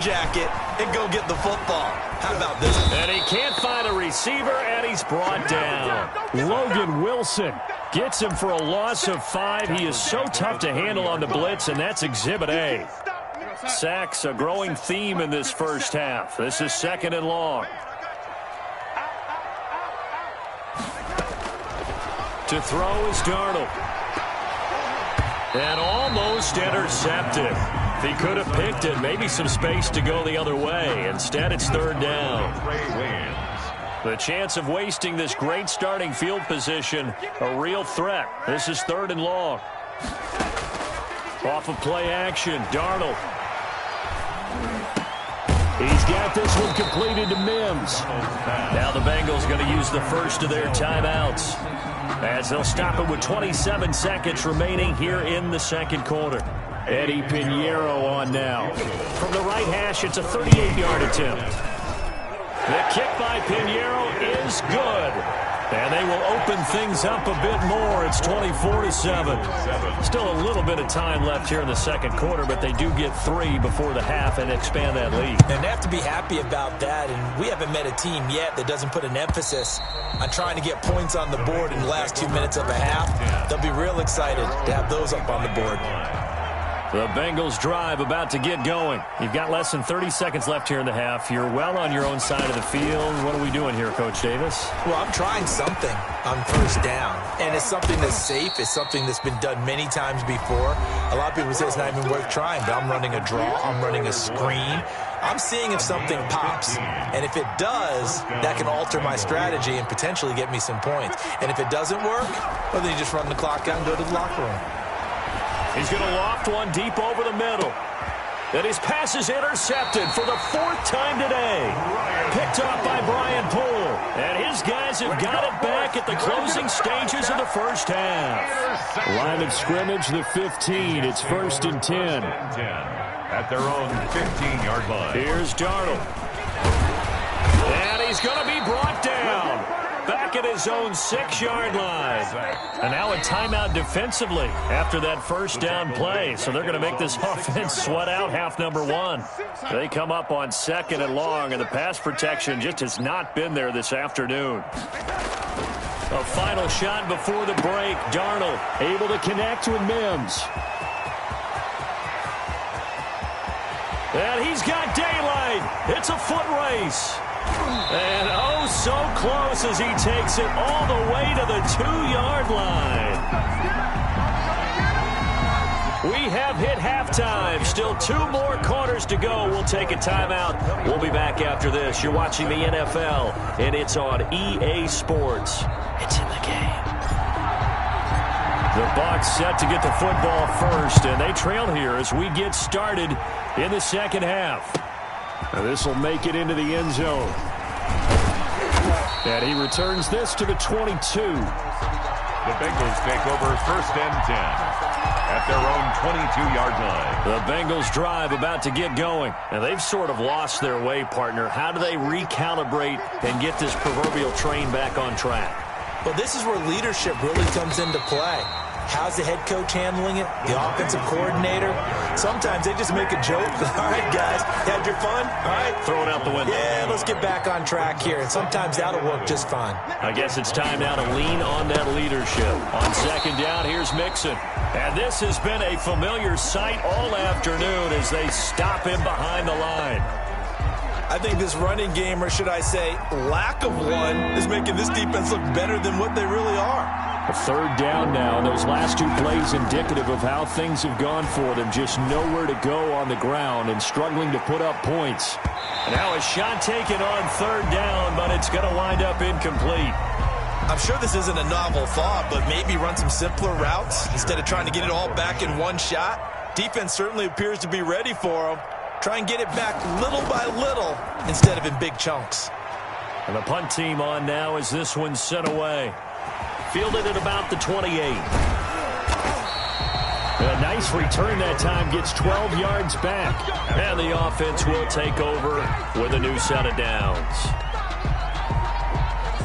jacket and go get the football. How about this? And he can't find a receiver, and he's brought down. Logan Wilson gets him for a loss of 5. He is so tough to handle on the blitz, and that's Exhibit A. Sacks, a growing theme in this first half. This is 2nd and long. To throw is Darnold. And almost intercepted. If he could have picked it, maybe some space to go the other way. Instead, it's 3rd down. The chance of wasting this great starting field position, a real threat. This is 3rd and long. Off of play action, Darnold. He's got this one completed to Mims. Now the Bengals going to use the first of their timeouts, as they'll stop it with 27 seconds remaining here in the 2nd quarter. Eddie Pinheiro on now. From the right hash, it's a 38-yard attempt. The kick by Pinheiro is good. And they will open things up a bit more. It's 24-7. Still a little bit of time left here in the 2nd quarter, but they do get 3 before the half and expand that lead. And they have to be happy about that. And we haven't met a team yet that doesn't put an emphasis on trying to get points on the board in the last 2 minutes of a half. They'll be real excited to have those up on the board. The Bengals drive about to get going. You've got less than 30 seconds left here in the half. You're well on your own side of the field. What are we doing here, Coach Davis? Well, I'm trying something on 1st down. And it's something that's safe. It's something that's been done many times before. A lot of people say it's not even worth trying, but I'm running a draw. I'm running a screen. I'm seeing if something pops. And if it does, that can alter my strategy and potentially get me some points. And if it doesn't work, well, then you just run the clock out and go to the locker room. He's going to loft one deep over the middle. And his pass is intercepted for the 4th time today. Picked off by Brian Poole. And his guys have got it back at the closing stages of the first half. Line of scrimmage, the 15. It's 1st and 10. At their own 15-yard line. Here's Darnold. And he's going to be brought down. Back at his own 6-yard line. And now a timeout defensively after that 1st down play. So they're going to make this offense sweat out half number 1. They come up on 2nd and long, and the pass protection just has not been there this afternoon. A final shot before the break. Darnold able to connect with Mims. And he's got daylight. It's a foot race. And oh, so close as he takes it all the way to the 2-yard line. We have hit halftime. Still 2 more quarters to go. We'll take a timeout. We'll be back after this. You're watching the NFL, and it's on EA Sports. It's in the game. The Bucs set to get the football first, and they trail here as we get started in the 2nd half. Now this will make it into the end zone. And he returns this to the 22. The Bengals take over 1st and 10 at their own 22-yard line. The Bengals drive about to get going. And they've sort of lost their way, partner. How do they recalibrate and get this proverbial train back on track? Well, this is where leadership really comes into play. How's the head coach handling it? The offensive coordinator? Sometimes they just make a joke. All right, guys, had your fun? All right. Throw it out the window. Yeah, let's get back on track here. And sometimes that'll work just fine. I guess it's time now to lean on that leadership. On 2nd down, here's Mixon. And this has been a familiar sight all afternoon as they stop him behind the line. I think this running game, or should I say lack of one, is making this defense look better than what they really are. A 3rd down now, and those last 2 plays indicative of how things have gone for them. Just nowhere to go on the ground and struggling to put up points. Now a shot taken on 3rd down, but it's going to wind up incomplete. I'm sure this isn't a novel thought, but maybe run some simpler routes instead of trying to get it all back in one shot. Defense certainly appears to be ready for them. Try and get it back little by little instead of in big chunks. And the punt team on now as this one's sent away. Fielded at about the 28. A nice return that time, gets 12 yards back. And the offense will take over with a new set of downs.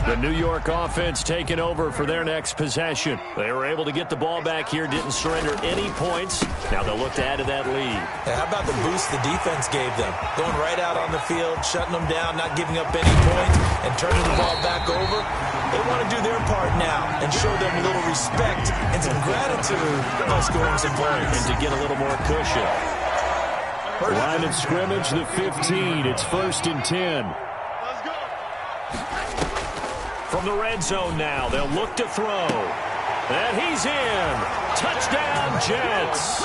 The New York offense taking over for their next possession. They were able to get the ball back here, didn't surrender any points. Now they'll look to add to that lead. Yeah, how about the boost the defense gave them? Going right out on the field, shutting them down, not giving up any points, and turning the ball back over. They want to do their part now and show them a little respect and some gratitude by scoring some points. And to get a little more cushion. Line of scrimmage, the 15. It's 1st and 10. From the red zone now, they'll look to throw. And he's in. Touchdown, Jets.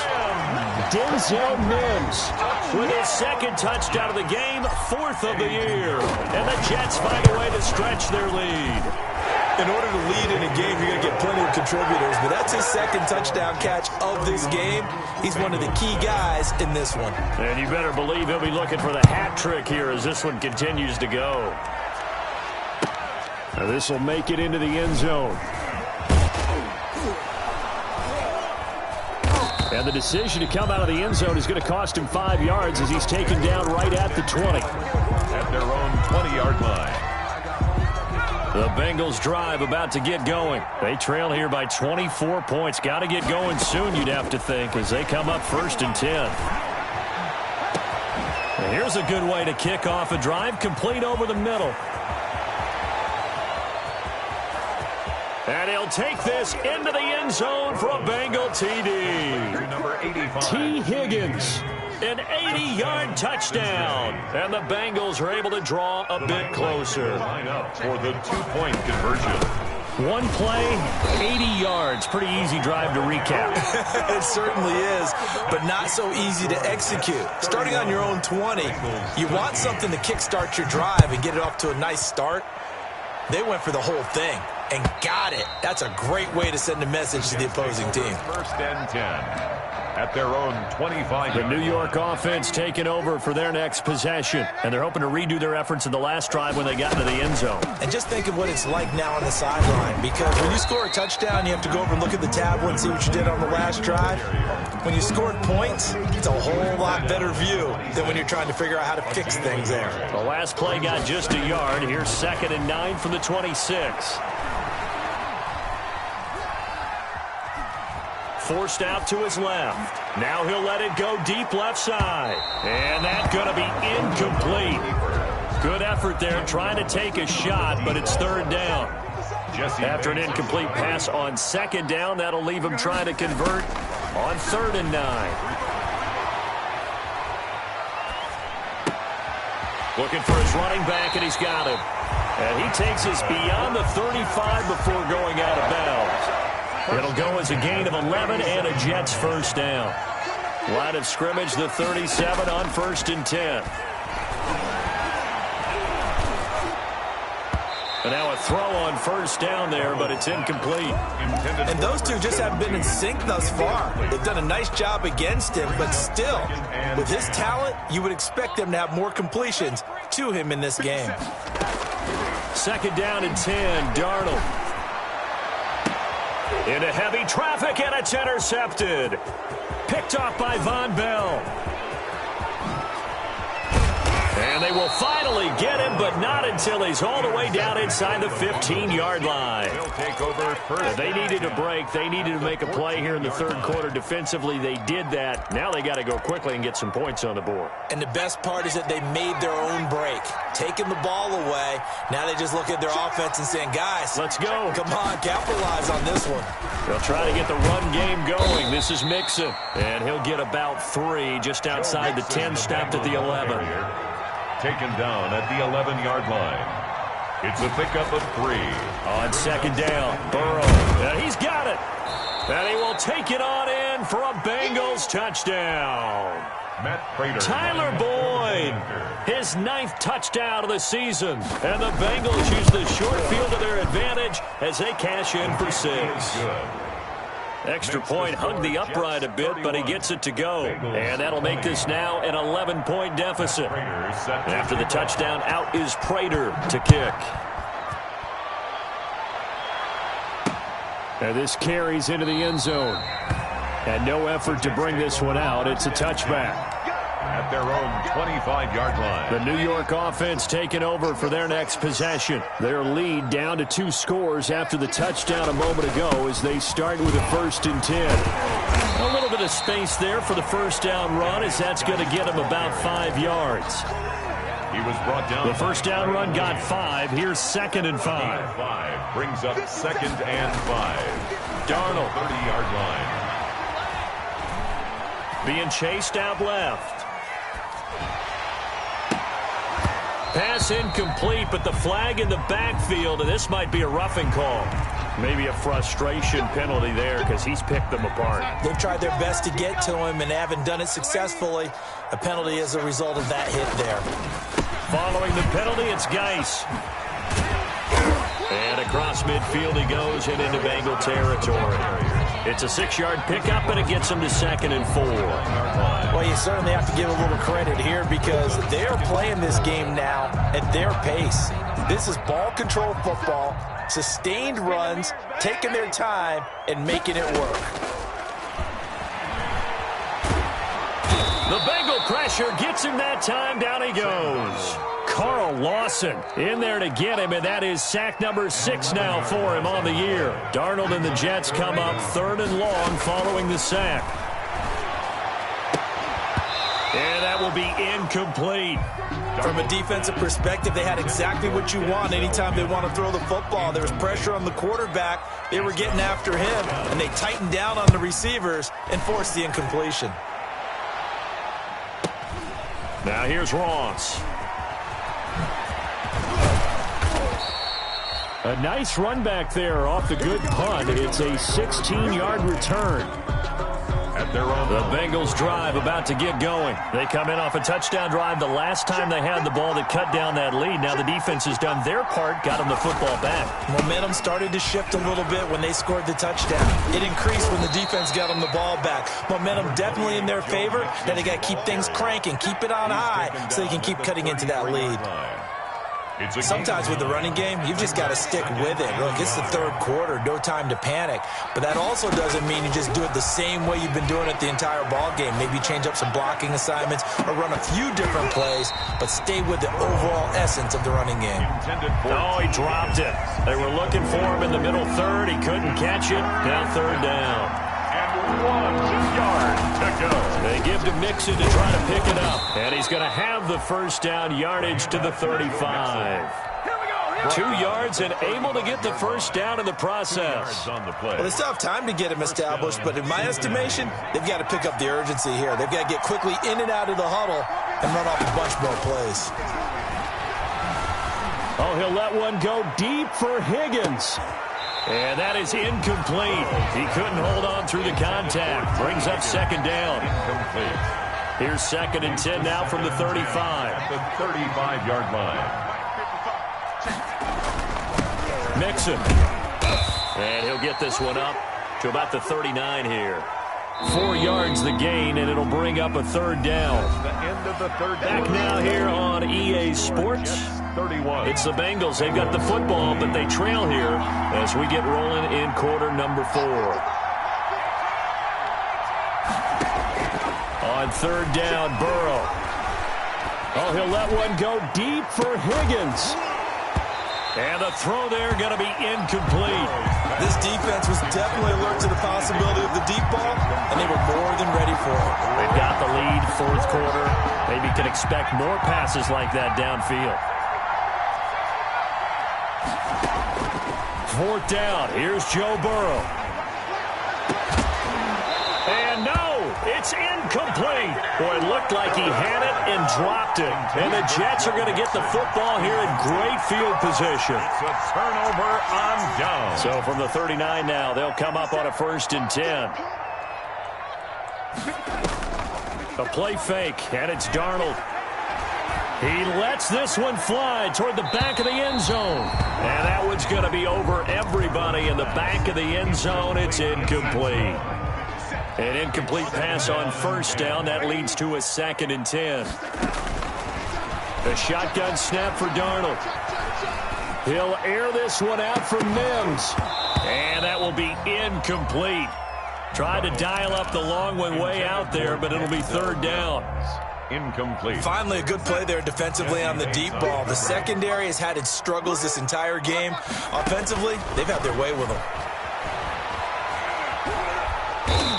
Denzel Mims with his 2nd touchdown of the game, 4th of the year. And the Jets find a way to stretch their lead. In order to lead in a game, you're going to get plenty of contributors, but that's his 2nd touchdown catch of this game. He's one of the key guys in this one. And you better believe he'll be looking for the hat trick here as this one continues to go. Now this will make it into the end zone. And the decision to come out of the end zone is going to cost him 5 yards as he's taken down right at the 20. At their own 20-yard line. The Bengals drive about to get going. They trail here by 24 points. Got to get going soon, you'd have to think, as they come up 1st and 10. And here's a good way to kick off a drive, complete over the middle. And he'll take this into the end zone for a Bengal TD. Number 85. T. Higgins, an 80-yard touchdown. And the Bengals are able to draw a bit closer. Line up for the 2-point conversion. One play, 80 yards. Pretty easy drive to recap. It certainly is, but not so easy to execute. Starting on your own 20, you want something to kickstart your drive and get it off to a nice start. They went for the whole thing and got it. That's a great way to send a message to the opposing team. 1st and 10 at their own 25. The New York offense taking over for their next possession, and they're hoping to redo their efforts in the last drive when they got into the end zone. And just think of what it's like now on the sideline, because when you score a touchdown, you have to go over and look at the tablet and see what you did on the last drive. When you scored points, it's a whole lot better view than when you're trying to figure out how to fix things there. The last play got just a yard. Here's 2nd and 9 from the 26. Forced out to his left. Now he'll let it go deep left side. And that's going to be incomplete. Good effort there trying to take a shot, but it's 3rd down. After an incomplete pass on 2nd down, that'll leave him trying to convert on 3rd and 9. Looking for his running back, and he's got him. And he takes us beyond the 35 before going out of bounds. It'll go as a gain of 11 and a Jets 1st down. Line of scrimmage, the 37 on 1st and 10. And now a throw on 1st down there, but it's incomplete. And those two just haven't been in sync thus far. They've done a nice job against him, but still, with his talent, you would expect them to have more completions to him in this game. 2nd down and 10, Darnold. Into heavy traffic, and it's intercepted. Picked off by Von Bell. And they will finally get him, but not until he's all the way down inside the 15-yard line. They needed a break. They needed to make a play here in the 3rd quarter. Defensively, they did that. Now they got to go quickly and get some points on the board. And the best part is that they made their own break, taking the ball away. Now they just look at their offense and saying, guys, let's go. Come on, capitalize on this one. They'll try to get the run game going. This is Mixon, and he'll get about 3 just outside the 10, stopped at the 11. Taken down at the 11-yard line. It's a pickup of 3. On 2nd down, Burrow. And he's got it. And he will take it on in for a Bengals touchdown. Matt Prater. Tyler Boyd, his 9th touchdown of the season. And the Bengals use the short field to their advantage as they cash in for 6. Extra point hugged the upright a bit, but he gets it to go. And that'll make this now an 11-point deficit. After the touchdown, out is Prater to kick. And this carries into the end zone. And no effort to bring this one out. It's a touchback. at their own 25-yard line. The New York offense taking over for their next possession. Their lead down to 2 scores after the touchdown a moment ago as they start with a 1st and 10. A little bit of space there for the first down run as that's going to get them about 5 yards. He was brought down. The first down run got 5. Here's 2nd and 5. 5 brings up 2nd and 5. Darnold, 30-yard line. Being chased out left. Pass incomplete, but the flag in the backfield, and this might be a roughing call. Maybe a frustration penalty there because he's picked them apart. They've tried their best to get to him and haven't done it successfully. A penalty as a result of that hit there. Following the penalty, it's Geis. And across midfield he goes and into Bengal territory. It's a 6-yard pickup, and it gets him to 2nd and 4. Well, you certainly have to give a little credit here because they're playing this game now at their pace. This is ball control football, sustained runs, taking their time, and making it work. The Bengal pressure gets him that time. Down he goes. Carl Lawson in there to get him, and that is sack number 6 now for him on the year. Darnold and the Jets come up 3rd and long following the sack. And that will be incomplete. From a defensive perspective, they had exactly what you want anytime they want to throw the football. There was pressure on the quarterback. They were getting after him, and they tightened down on the receivers and forced the incompletion. Now here's Ross. A nice run back there off the good punt. It's a 16-yard return. At their own. The Bengals drive about to get going. They come in off a touchdown drive the last time they had the ball that cut down that lead. Now the defense has done their part, got them the football back. Momentum started to shift a little bit when they scored the touchdown. It increased when the defense got them the ball back. Momentum definitely in their favor. Now they got to keep things cranking, keep it on high so they can keep cutting into that lead. Sometimes with the running game, you've just got to stick with it. Look, it's the 3rd quarter, no time to panic. But that also doesn't mean you just do it the same way you've been doing it the entire ball game. Maybe change up some blocking assignments or run a few different plays, but stay with the overall essence of the running game. Oh, he dropped it. They were looking for him in the middle 3rd. He couldn't catch it. Now 3rd down. And 1 yard to go. They give to Mixon to try to pick it up. And he's going to have the first down yardage to the 35. 2 yards and able to get the first down in the process. Well, they still have time to get him established, but in my estimation, they've got to pick up the urgency here. They've got to get quickly in and out of the huddle and run off a bunch more plays. Oh, he'll let one go deep for Higgins. And that is incomplete. He couldn't hold on through the contact. Brings up 2nd down. Incomplete. Here's 2nd and 10 now from the 35. At the 35-yard line. Mixon. And he'll get this one up to about the 39 here. 4 yards the gain, and it'll bring up a 3rd down. The end of the 3rd Back now here on EA Sports. 31. It's the Bengals. They've got the football, but they trail here as we get rolling in quarter number 4. On 3rd down, Burrow. Oh, he'll let one go deep for Higgins. And the throw there going to be incomplete. This defense was definitely alert to the possibility of the deep ball, and they were more than ready for it. They've got the lead, 4th quarter. Maybe can expect more passes like that downfield. 4th down. Here's Joe Burrow. And no, it's incomplete. Boy, it looked like he had it and dropped it. And the Jets are going to get the football here in great field position. It's a turnover on down. So from the 39 now, they'll come up on a 1st and 10. A play fake, and it's Darnold. He lets this one fly toward the back of the end zone. And that one's going to be over everybody in the back of the end zone. It's incomplete. An incomplete pass on 1st down. That leads to a 2nd and 10. The shotgun snap for Darnold. He'll air this one out for Mims. And that will be incomplete. Tried to dial up the long one way out there, but it'll be 3rd down. incomplete. Finally, a good play there defensively on the deep ball. The secondary has had its struggles this entire game. Offensively, they've had their way with them.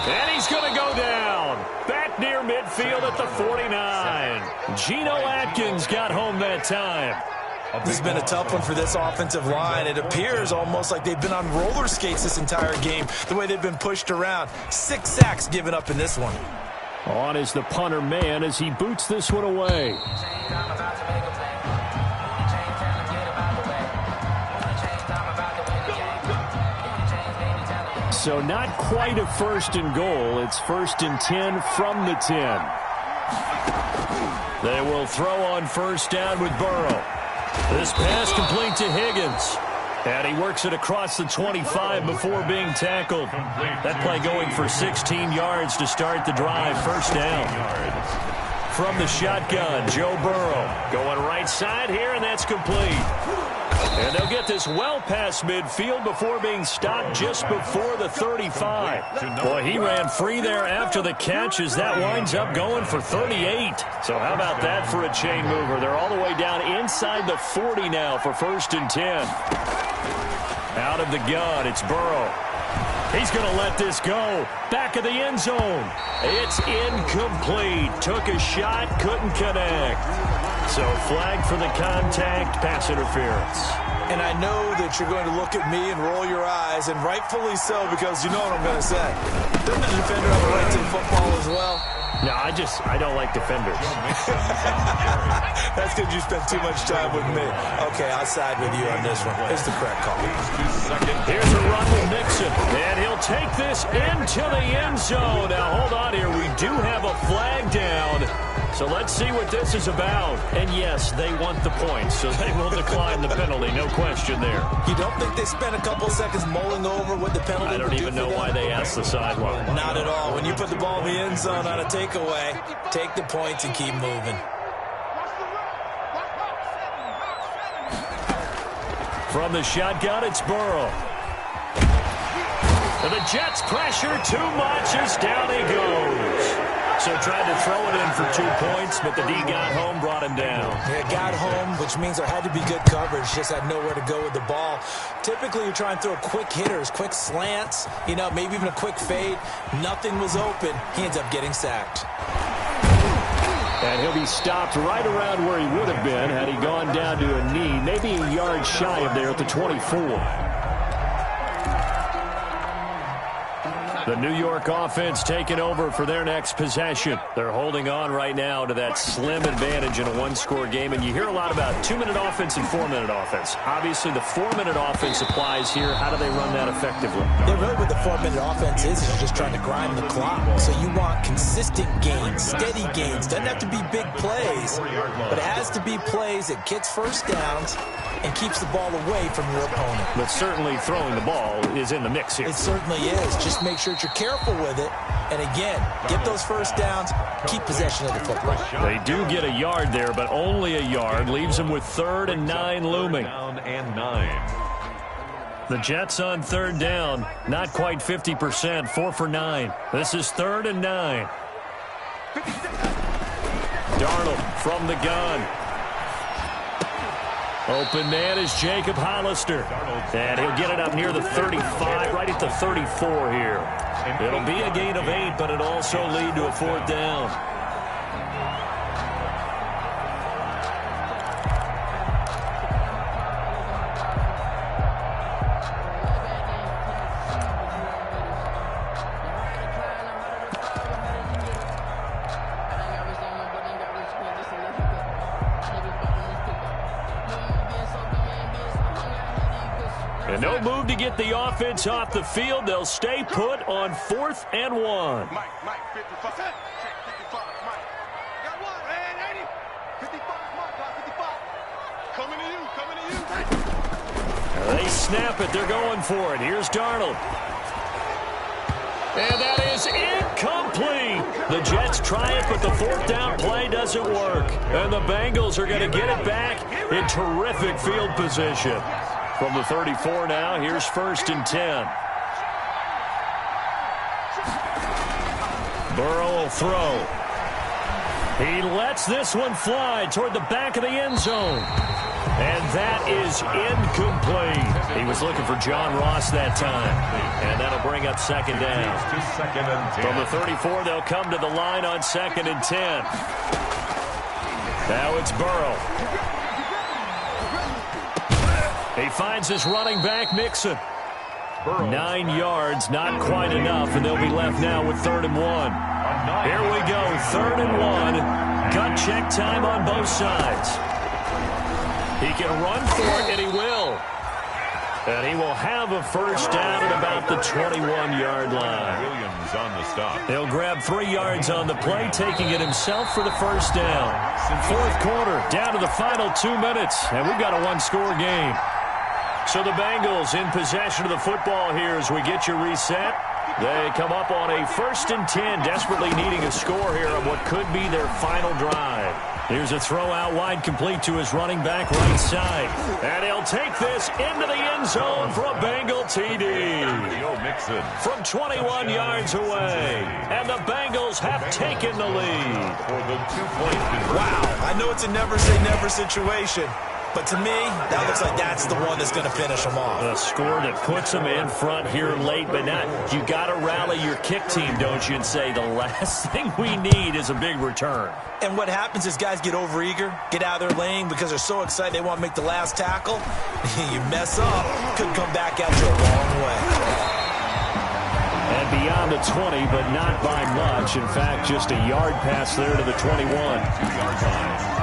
And he's going to go down. Back near midfield at the 49. Geno Atkins got home that time. This has been a tough one for this offensive line. It appears almost like they've been on roller skates this entire game, the way they've been pushed around. 6 sacks given up in this one. On is the punter man as he boots this one away. So not quite a 1st and goal. It's 1st and 10 from the 10. They will throw on 1st down with Burrow. This pass complete to Higgins. And he works it across the 25 before being tackled. That play going for 16 yards to start the drive. 1st down. From the shotgun, Joe Burrow going right side here, and that's complete. And they'll get this well past midfield before being stopped just before the 35. Boy, he ran free there after the catch as that winds up going for 38. So how about that for a chain mover? They're all the way down inside the 40 now for 1st and 10. Out of the gun, it's Burrow. He's going to let this go. Back of the end zone. It's incomplete. Took a shot, couldn't connect. So flag for the contact, pass interference. And I know that you're going to look at me and roll your eyes, and rightfully so, because you know what I'm going to say. Doesn't the defender have a right to the football as well? No, I don't like defenders. That's because you spent too much time with me. Okay, I'll side with you on this one. It's the correct call. Here's a run with Mixon, and he'll take this into the end zone. Now, hold on here. We do have a flag down. So let's see what this is about. And yes, they want the points, so they will decline the penalty. No question there. You don't think they spent a couple seconds mulling over what the penalty I don't even know why they asked the sideline. Not at all. When you put the ball in the end zone on a takeaway, take the points and keep moving. From the shotgun, it's Burrow. And the Jets pressure too much as down he goes. So tried to throw it in for 2 points, but the D got home, brought him down. Yeah, got home, which means there had to be good coverage. Just had nowhere to go with the ball. Typically, you try and throw quick hitters, quick slants, maybe even a quick fade. Nothing was open. He ends up getting sacked. And he'll be stopped right around where he would have been had he gone down to a knee, maybe a yard shy of there at the 24. The New York offense taking over for their next possession. They're holding on right now to that slim advantage in a one-score game. And you hear a lot about 2-minute offense and 4-minute offense. Obviously, the 4-minute offense applies here. How do they run that effectively? Yeah, really what the 4-minute offense is you're just trying to grind the clock. So you want consistent gains, steady gains. Doesn't have to be big plays, but it has to be plays that gets 1st downs and keeps the ball away from your opponent. But certainly throwing the ball is in the mix here. It certainly is. Just make sure that you're careful with it. And again, get those 1st downs, keep possession of the football. They do get a yard there, but only a yard. Leaves them with 3rd and 9 looming. Down and 9. The Jets on 3rd down. Not quite 50%. 4 for 9. This is 3rd and 9. Darnold from the gun. Open man is Jacob Hollister. And he'll get it up near the 35, right at the 34 here. It'll be a gain of 8, but it'll also lead to a 4th down. And no move to get the offense off the field. They'll stay put on 4th and 1. Mike, 55. Check 55, Mike. Got one. Man, 80. 55, Mike, 55. Coming to you. They snap it. They're going for it. Here's Darnold. And that is incomplete. The Jets try it, but the 4th down play doesn't work. And the Bengals are going to get it back in terrific field position. From the 34 now, here's 1st and 10. Burrow will throw. He lets this one fly toward the back of the end zone. And that is incomplete. He was looking for John Ross that time. And that'll bring up second down. From the 34, they'll come to the line on 2nd and 10. Now it's Burrow. He finds his running back, Mixon. 9 yards, not quite enough, and they'll be left now with 3rd and 1. Here we go, 3rd and 1. Gut check time on both sides. He can run for it, and he will. And he will have a first down at about the 21-yard line. Williams on the stop. He'll grab 3 yards on the play, taking it himself for the first down. 4th quarter, down to the final 2 minutes, and we've got a one-score game. So the Bengals in possession of the football here as we get you reset. They come up on a 1st and 10, desperately needing a score here on what could be their final drive. Here's a throw out wide, complete to his running back right side. And he'll take this into the end zone for a Bengal TD. From 21 yards away. And the Bengals have taken the lead. Wow, I know it's a never-say-never situation. But to me, that looks like that's the one that's going to finish them off. A score that puts them in front here late, but not. You got to rally your kick team, don't you, and say the last thing we need is a big return. And what happens is guys get overeager, get out of their lane because they're so excited they want to make the last tackle. You mess up, could come back at you a long way. And beyond the 20, but not by much. In fact, just a yard pass there to the 21. 2-yard line.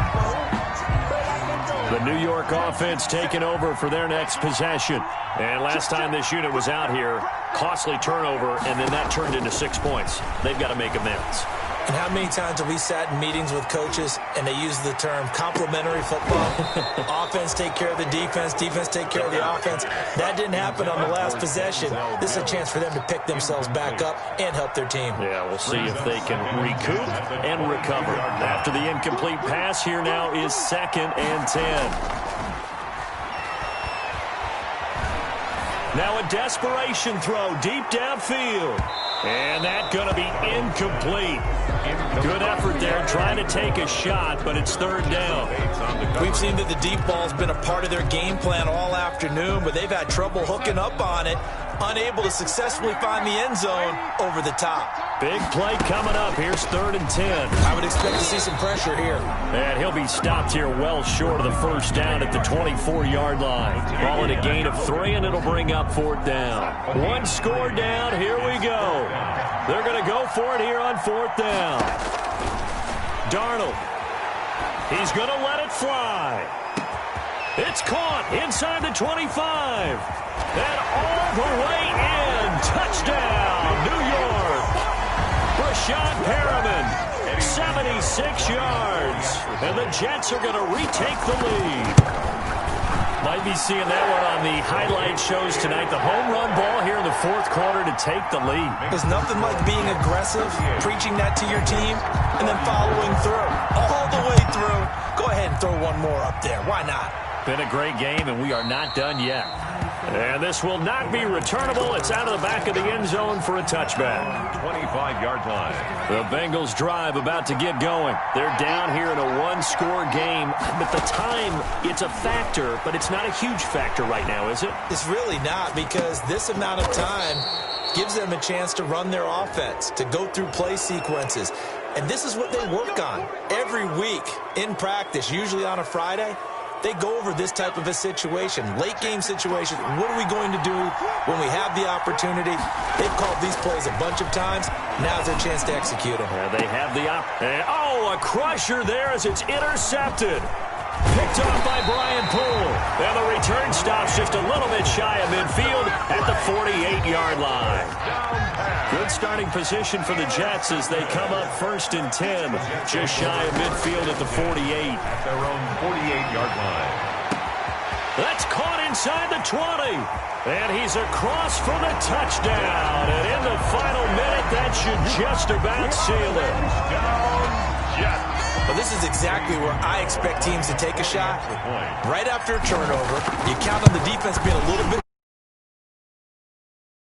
The New York offense taking over for their next possession. And last time this unit was out here, costly turnover, and then that turned into 6 points. They've got to make amends. And how many times have we sat in meetings with coaches and they use the term complementary football? Offense take care of the defense, defense take care of the offense. That didn't happen on the last possession. This is a chance for them to pick themselves back up and help their team. Yeah, we'll see if they can recoup and recover. After the incomplete pass, here now is 2nd and 10. Now a desperation throw deep downfield. And that's going to be incomplete. Good effort there, trying to take a shot, but it's 3rd down. We've seen that the deep ball's been a part of their game plan all afternoon, but they've had trouble hooking up on it, unable to successfully find the end zone over the top. Big play coming up. Here's 3rd and 10. I would expect to see some pressure here. And he'll be stopped here well short of the first down at the 24-yard line. Ball at a gain of 3, and it'll bring up 4th down. One score down. Here we go. They're going to go for it here on 4th down. Darnold. He's going to let it fly. It's caught inside the 25. And all the way in. Touchdown, New York. Rashad Perriman, 76 yards. And the Jets are going to retake the lead. Might be seeing that one on the highlight shows tonight. The home run ball here in the 4th quarter to take the lead. There's nothing like being aggressive, preaching that to your team, and then following through. All the way through. Go ahead and throw one more up there. Why not? Been a great game, and we are not done yet. And this will not be returnable. It's out of the back of the end zone for a touchback. 25-yard line. The Bengals drive about to get going. They're down here in a one-score game. But the time, it's a factor, but it's not a huge factor right now, is it? It's really not, because this amount of time gives them a chance to run their offense, to go through play sequences. And this is what they work on every week in practice, usually on a Friday. They go over this type of a situation, late game situation. What are we going to do when we have the opportunity? They've called these plays a bunch of times. Now's their chance to execute them. They have the a crusher there as it's intercepted. Picked off by Brian Poole. And the return stops just a little bit shy of midfield at the 48-yard line. Good starting position for the Jets as they come up 1st and 10. Just shy of midfield at the 48. At their own 48-yard line. That's caught inside the 20. And he's across for the touchdown. And in the final minute, that should just about seal it. Well, this is exactly where I expect teams to take a shot. Right after a turnover, you count on the defense being a little bit